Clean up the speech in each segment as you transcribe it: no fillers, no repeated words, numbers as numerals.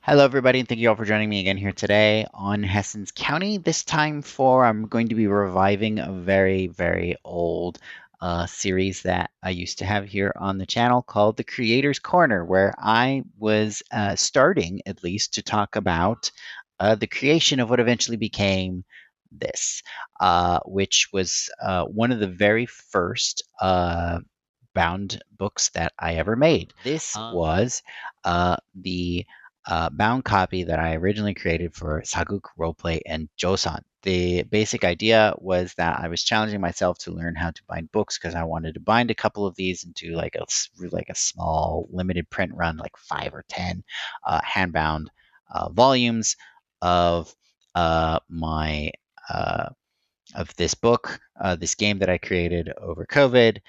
Hello, everybody, and thank you all for joining me again here today on Hessens County. This time I'm going to be reviving a very, very old series that I used to have here on the channel called The Creator's Corner, where I was starting, at least, to talk about the creation of what eventually became this, which was one of the very first bound books that I ever made. This was the bound copy that I originally created for Sageuk, Roleplay, and Joseon. The basic idea was that I was challenging myself to learn how to bind books because I wanted to bind a couple of these into like a small limited print run, like 5 or 10 handbound volumes of my of this book, this game that I created over COVID,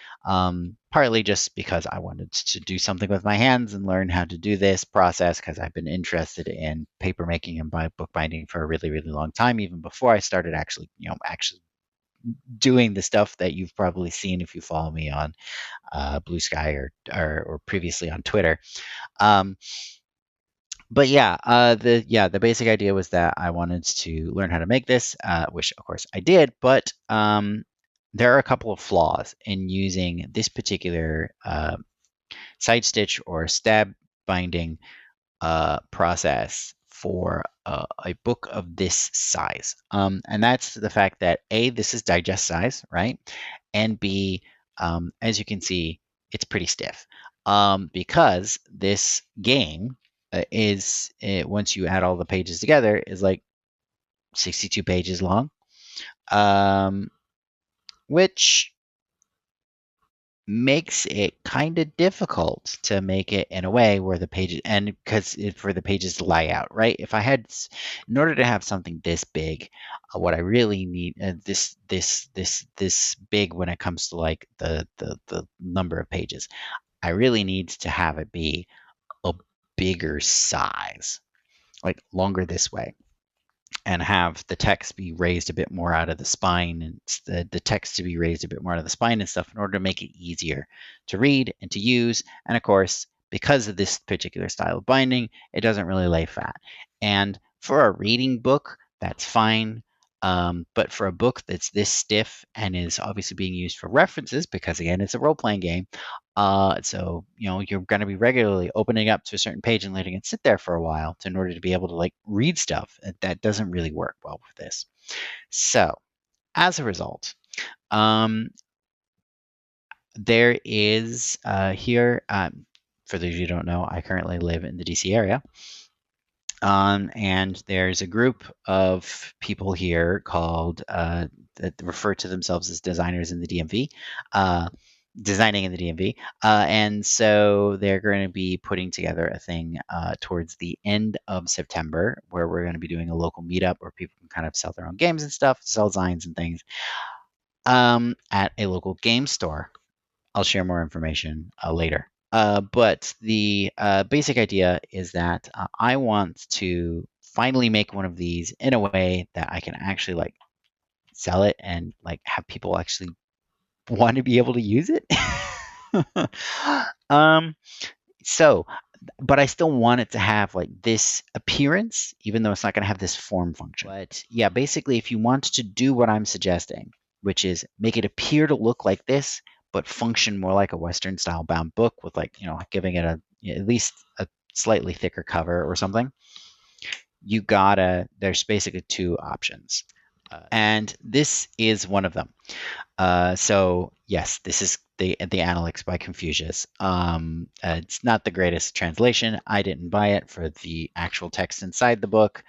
partly just because I wanted to do something with my hands and learn how to do this process because I've been interested in paper making and bookbinding for a really, really long time, even before I started actually doing the stuff that you've probably seen if you follow me on Blue Sky or previously on Twitter. Um, but the basic idea was that I wanted to learn how to make this, which of course I did. But there are a couple of flaws in using this particular side stitch or stab binding process for a book of this size, and that's the fact that A, this is digest size, right, and B, as you can see, it's pretty stiff because this game once you add all the pages together, is like 62 pages long, which makes it kind of difficult to make it in a way where the pages, and because for the pages to lie out, right? If I had, in order to have something this big, what I really need, this big when it comes to like the number of pages, I really need to have it be a bigger size, like longer this way, and have the text be raised a bit more out of the spine, and the text to be raised a bit more out of the spine and stuff in order to make it easier to read and to use. And of course, because of this particular style of binding, it doesn't really lay flat. And for a reading book, that's fine. But for a book that's this stiff and is obviously being used for references, because again, it's a role playing game, so you're going to be regularly opening up to a certain page and letting it sit there for a while in order to be able to like read stuff. That doesn't really work well with this. So as a result, there is here. For those of you who don't know, I currently live in the DC area. And there's a group of people here called that refer to themselves as designers in the DMV, designing in the DMV. And so they're going to be putting together a thing towards the end of September where we're going to be doing a local meetup where people can kind of sell their own games and stuff, sell designs and things at a local game store. I'll share more information later. But the basic idea is that I want to finally make one of these in a way that I can actually like sell it and like have people actually want to be able to use it. um, so, but I still want it to have like this appearance, even though it's not going to have this form function. But yeah, basically, if you want to do what I'm suggesting, which is make it appear to look like this, but function more like a Western style bound book with like, giving it at least a slightly thicker cover or something, there's basically two options. And this is one of them. So yes, this is the Analects by Confucius. It's not the greatest translation. I didn't buy it for the actual text inside the book.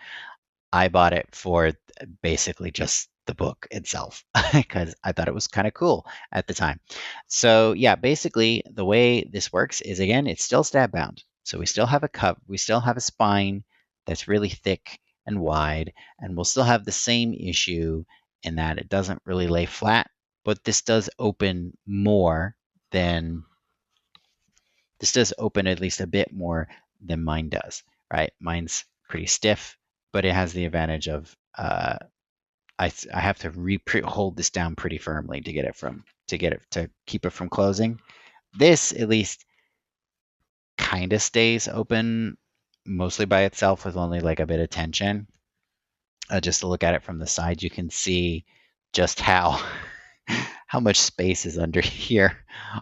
I bought it for basically just the book itself because I thought it was kind of cool at the time. So yeah, basically the way this works is, again, it's still stab bound. So we still have a cup, we still have a spine that's really thick and wide, and we'll still have the same issue in that it doesn't really lay flat, but this does open at least a bit more than mine does, right? Mine's pretty stiff, but it has the advantage of I have to hold this down pretty firmly to keep it from closing. This at least kind of stays open mostly by itself with only like a bit of tension. Just to look at it from the side, you can see just how how much space is under here,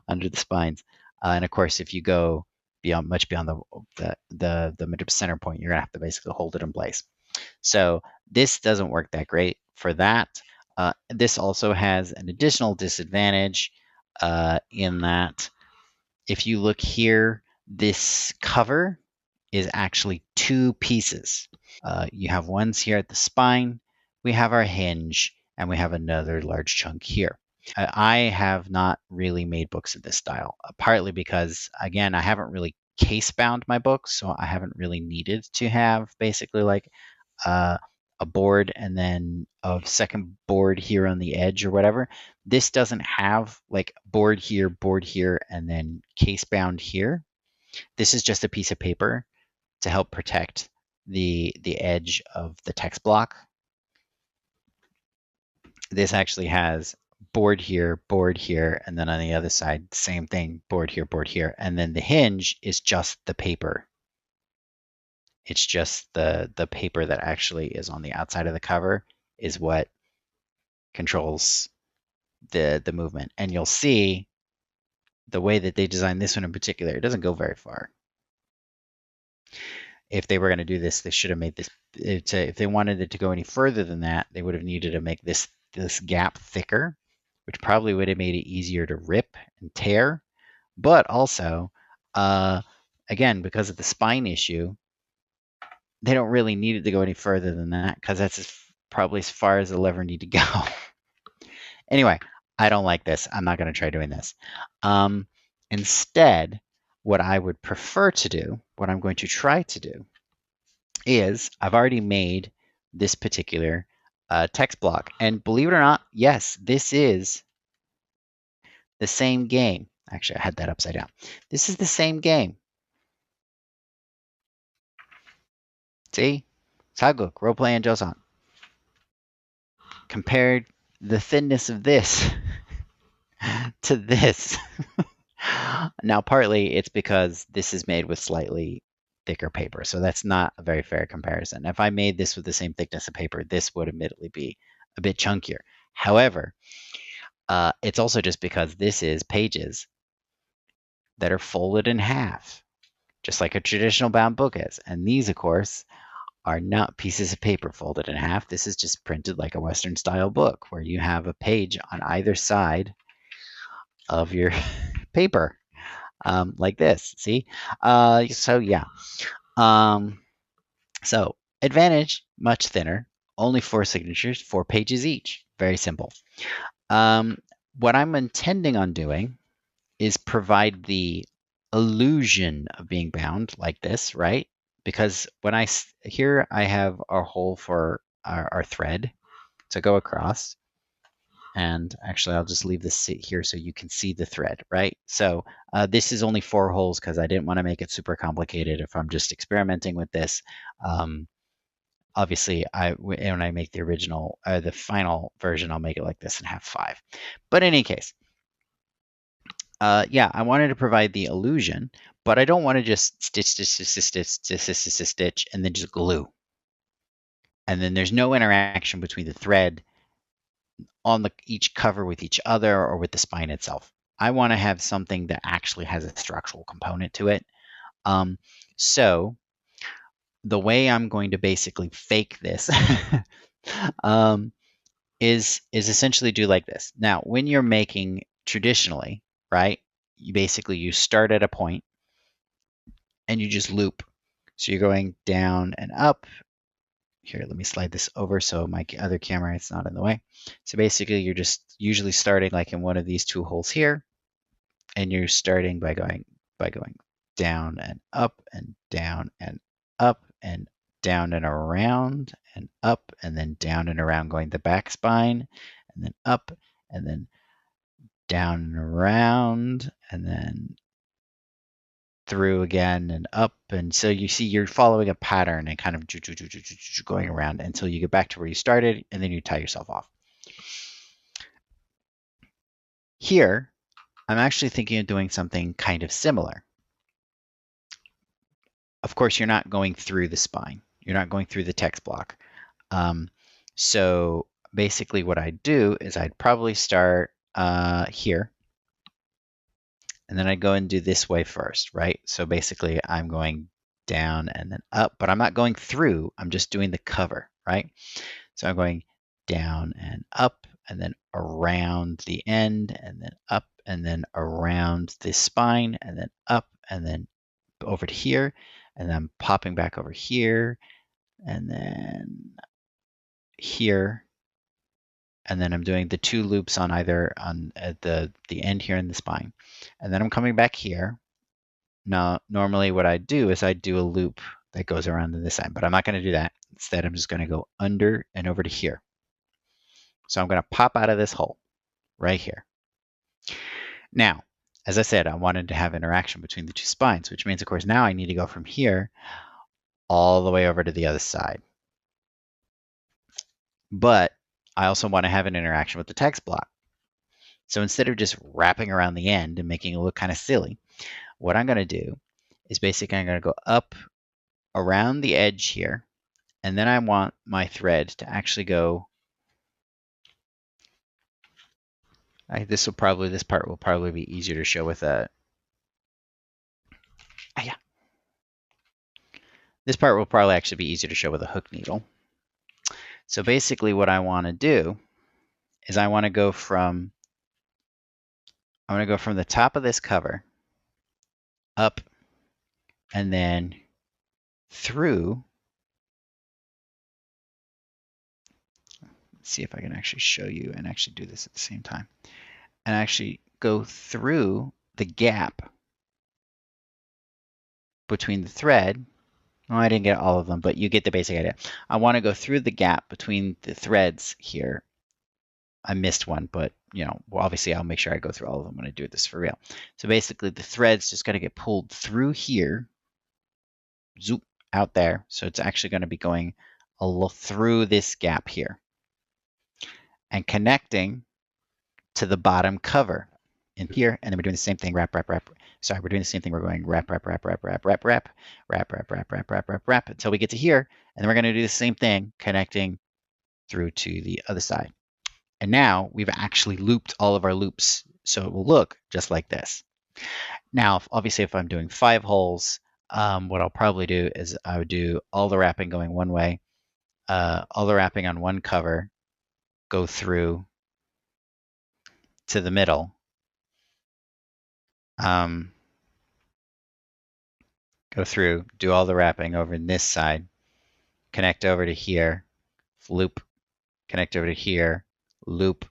under the spines. And of course, if you go beyond much beyond the center point, you're gonna have to basically hold it in place. So this doesn't work that great for that. This also has an additional disadvantage in that if you look here, this cover is actually two pieces. You have ones here at the spine, we have our hinge, and we have another large chunk here. I have not really made books of this style, partly because, again, I haven't really case bound my books, so I haven't really needed to have basically like uh, a board and then a second board here on the edge or whatever. This doesn't have like board here, and then case bound here. This is just a piece of paper to help protect the edge of the text block. This actually has board here, and then on the other side, same thing, board here, and then the hinge is just the paper. It's just the paper that actually is on the outside of the cover is what controls the movement. And you'll see the way that they designed this one in particular, it doesn't go very far. If they were going to do this, they should have made this. If they wanted it to go any further than that, they would have needed to make this gap thicker, which probably would have made it easier to rip and tear. But also, again, because of the spine issue, they don't really need it to go any further than that because that's probably as far as they'll ever need to go. Anyway, I don't like this. I'm not going to try doing this. Instead, what I would prefer to do, what I'm going to try to do, is I've already made this particular text block. And believe it or not, yes, this is the same game. Actually, I had that upside down. This is the same game. See? Sageuk, Roleplay, and Joseon. Compared the thinness of this to this. Now, partly it's because this is made with slightly thicker paper, so that's not a very fair comparison. If I made this with the same thickness of paper, this would admittedly be a bit chunkier. However, it's also just because this is pages that are folded in half, just like a traditional bound book is. And these, of course, are not pieces of paper folded in half. This is just printed like a Western style book where you have a page on either side of your paper, like this. See? So yeah. So advantage, much thinner, only 4 signatures, 4 pages each. Very simple. What I'm intending on doing is provide the illusion of being bound like this, right? Because when here I have our hole for our thread to go across. And actually, I'll just leave this here so you can see the thread, right? So this is only 4 holes because I didn't want to make it super complicated if I'm just experimenting with this. Obviously, when I make the original, the final version, I'll make it like this and have 5. But in any case, yeah, I wanted to provide the illusion, but I don't want to just stitch, and then just glue. And then there's no interaction between the thread on each cover with each other or with the spine itself. I want to have something that actually has a structural component to it. So the way I'm going to basically fake this is essentially do like this. Now, when you're making traditionally, right, you start at a point and you just loop. So you're going down and up. Here, let me slide this over so my other camera is not in the way. So basically, you're just usually starting like in one of these 2 holes here, and you're starting by going down and up and down and up and down and around and up and then down and around, going the back spine, and then up and then down and around and then through again and up. And so you see you're following a pattern and kind of going around until you get back to where you started, and then you tie yourself off. Here, I'm actually thinking of doing something kind of similar. of course, you're not going through the spine. You're not going through the text block. So basically what I'd do is I'd probably start here, and then I'd go and do this way first, right? So basically I'm going down and then up, but I'm not going through, I'm just doing the cover, right? So I'm going down and up, and then around the end, and then up, and then around the spine, and then up, and then over to here, and then popping back over here, and then here, and then I'm doing the 2 loops on either on at the end here in the spine, and then I'm coming back here. Now, normally what I do is I do a loop that goes around to this side, but I'm not going to do that. Instead, I'm just going to go under and over to here. So I'm going to pop out of this hole right here. Now, as I said, I wanted to have interaction between the 2 spines, which means, of course, now I need to go from here all the way over to the other side. But I also want to have an interaction with the text block. So instead of just wrapping around the end and making it look kind of silly, what I'm going to do is basically I'm going to go up around the edge here, and then I want my thread to actually go. This part will probably be easier to show with a. Yeah. This part will probably actually be easier to show with a hook needle. So basically what I want to do is I want to go from the top of this cover up and then through. Let's see if I can actually show you and actually do this at the same time. And actually go through the gap between the thread. Well, I didn't get all of them, but you get the basic idea. I want to go through the gap between the threads here. I missed one, but well, obviously I'll make sure I go through all of them when I do this for real. So basically the thread's just got to get pulled through here, zoop, out there. So it's actually going to be going through this gap here and connecting to the bottom cover in here. And then we're doing the same thing, wrap, wrap, wrap. Sorry, we're doing the same thing. We're going wrap, wrap, wrap, wrap, wrap, wrap, wrap, wrap, wrap, wrap, wrap, wrap, wrap, wrap, until we get to here. And then we're going to do the same thing, connecting through to the other side. And now we've actually looped all of our loops, so it will look just like this. Now, obviously, if I'm doing 5 holes, what I'll probably do is I would do all the wrapping going one way, all the wrapping on one cover, go through to the middle, go through, do all the wrapping over in this side, connect over to here, loop, connect over to here, loop,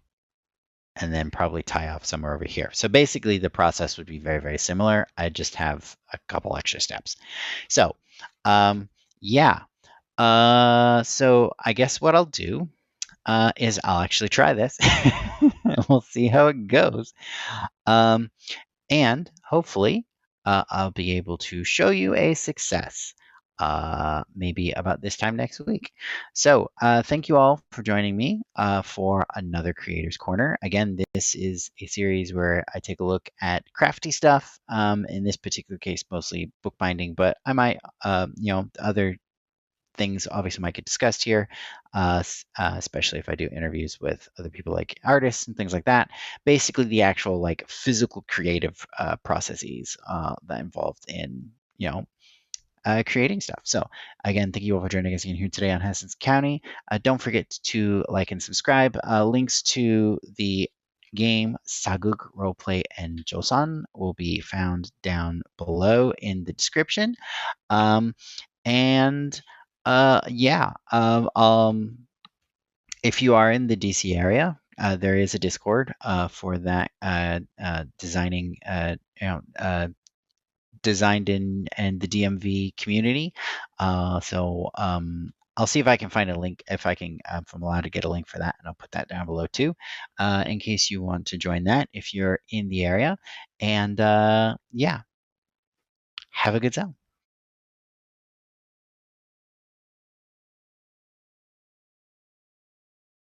and then probably tie off somewhere over here. So basically the process would be very, very similar. I just have a couple extra steps. So yeah. So I guess what I'll do is I'll actually try this. We'll see how it goes. And hopefully I'll be able to show you a success maybe about this time next week. So thank you all for joining me for another Creators Corner. Again, this is a series where I take a look at crafty stuff. In this particular case, mostly bookbinding, but I might, other things obviously might get discussed here, especially if I do interviews with other people like artists and things like that. Basically, the actual like physical creative processes that involved in creating stuff. So again, thank you all for joining us again here today on Hessens County. Don't forget to like and subscribe. Links to the game Sageuk, Roleplay, and Joseon will be found down below in the description. If you are in the DC area, there is a Discord for that designing, designed in the DMV community. So I'll see if I can find a link, if I'm allowed to get a link for that, and I'll put that down below too, in case you want to join that if you're in the area. And yeah, have a good zone.